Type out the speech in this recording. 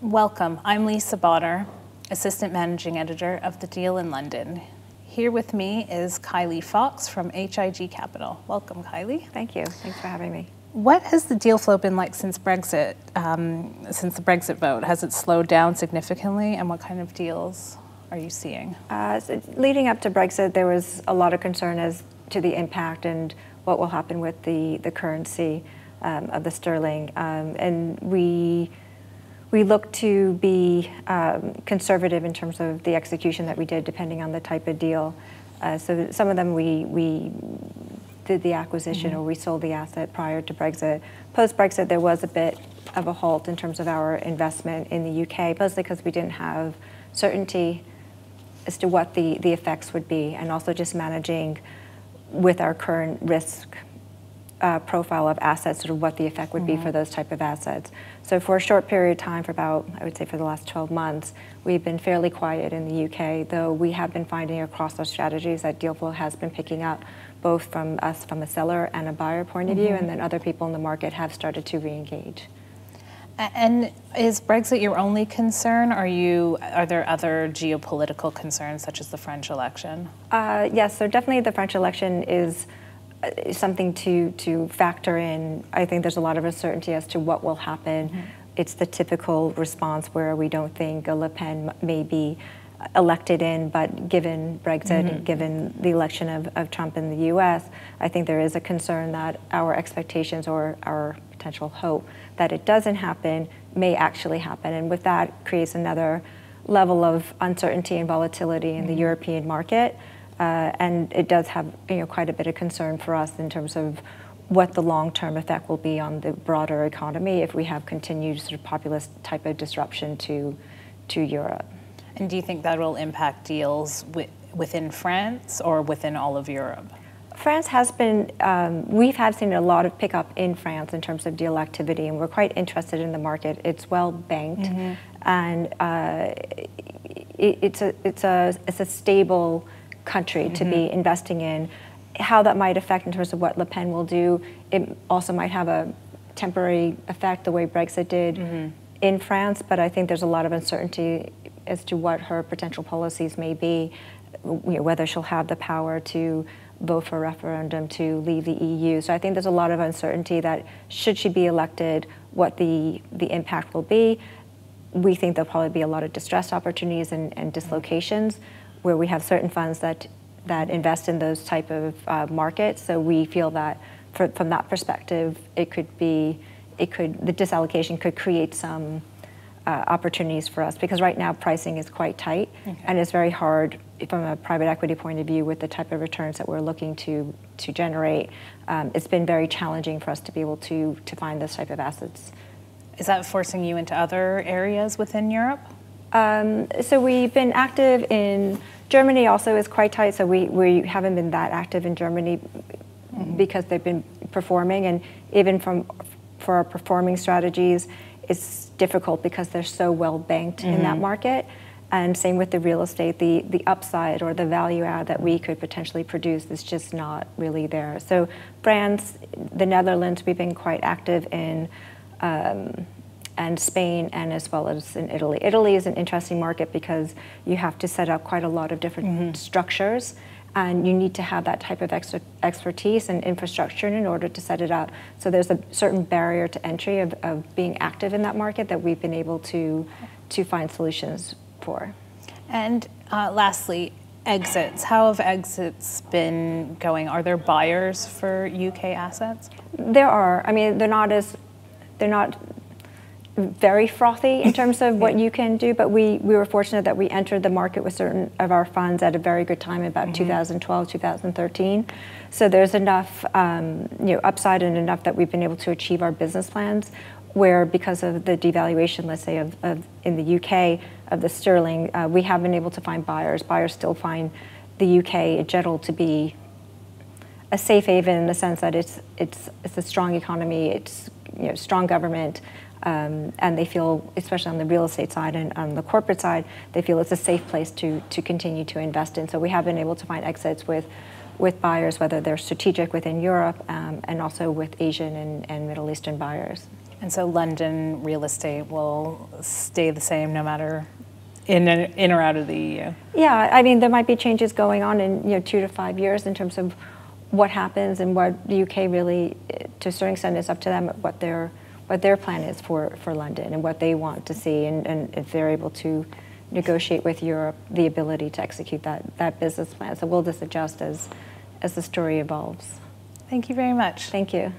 Welcome. I'm Lisa Botter, Assistant Managing Editor of The Deal in London. Here with me is Kylie Fox from H.I.G Capital. Welcome, Kylie. Thank you. Thanks for having me. What has the deal flow been like since Brexit, since the Brexit vote? Has it slowed down significantly, and what kind of deals are you seeing? So leading up to Brexit, there was a lot of concern as to the impact and what will happen with the currency of the sterling, and we look to be conservative in terms of the execution that we did, depending on the type of deal. So some of them we did the acquisition or we sold the asset prior to Brexit. Post-Brexit, there was a bit of a halt in terms of our investment in the UK, mostly because we didn't have certainty as to what the effects would be, and also just managing with our current risk profile of assets, sort of what the effect would be for those type of assets. So for a short period of time, for about, I would say for the last 12 months, we've been fairly quiet in the UK, though we have been finding across our strategies that deal flow has been picking up, both from us from a seller and a buyer point of view, and then other people in the market have started to re-engage. And is Brexit your only concern, or are there other geopolitical concerns, such as the French election? Yes, so definitely the French election is something to factor in. I think there's a lot of uncertainty as to what will happen. It's the typical response where we don't think a Le Pen may be elected in, but given Brexit and given the election of Trump in the US, I think there is a concern that our expectations or our potential hope that it doesn't happen may actually happen. And with that creates another level of uncertainty and volatility in the European market. And it does have quite a bit of concern for us in terms of what the long-term effect will be on the broader economy if we have continued sort of populist type of disruption to Europe. And do you think that will impact deals within France or within all of Europe? France has been, we have seen a lot of pickup in France in terms of deal activity, and we're quite interested in the market. It's well banked, and it's a stable country to be investing in. How that might affect in terms of what Le Pen will do, it also might have a temporary effect the way Brexit did in France, but I think there's a lot of uncertainty as to what her potential policies may be, whether she'll have the power to vote for a referendum to leave the EU. So I think there's a lot of uncertainty that should she be elected, what the impact will be. We think there'll probably be a lot of distressed opportunities and dislocations where we have certain funds that invest in those type of markets. So we feel that from that perspective, the disallocation could create some opportunities for us, because right now pricing is quite tight, and it's very hard from a private equity point of view with the type of returns that we're looking to generate. It's been very challenging for us to be able to find this type of assets. Is that forcing you into other areas within Europe? So we've been active in Germany. Also is quite tight, so we haven't been that active in Germany because they've been performing, and even for our performing strategies, it's difficult because they're so well banked in that market. And same with the real estate, the upside or the value add that we could potentially produce is just not really there. So France, the Netherlands, we've been quite active in, and Spain, and as well as in Italy. Italy is an interesting market because you have to set up quite a lot of different structures, and you need to have that type of expertise and infrastructure in order to set it up. So there's a certain barrier to entry of being active in that market that we've been able to find solutions for. And lastly, exits. How have exits been going? Are there buyers for UK assets? There are. I mean, they're not very frothy in terms of what you can do, but we were fortunate that we entered the market with certain of our funds at a very good time, about 2012, 2013. So there's enough upside and enough that we've been able to achieve our business plans, where because of the devaluation, let's say, of in the UK of the sterling, we have been able to find buyers. Buyers still find the UK in general to be a safe haven in the sense that it's a strong economy, it's strong government, and they feel, especially on the real estate side and on the corporate side, they feel it's a safe place to continue to invest in. So we have been able to find exits with buyers, whether they're strategic within Europe and also with Asian and Middle Eastern buyers. And so London real estate will stay the same no matter in or out of the EU? Yeah, I mean, there might be changes going on in 2 to 5 years in terms of what happens, and what the UK really, to a certain extent, is up to them what their plan is for London and what they want to see, and if they're able to negotiate with Europe the ability to execute that business plan. So we'll just adjust as the story evolves. Thank you very much. Thank you.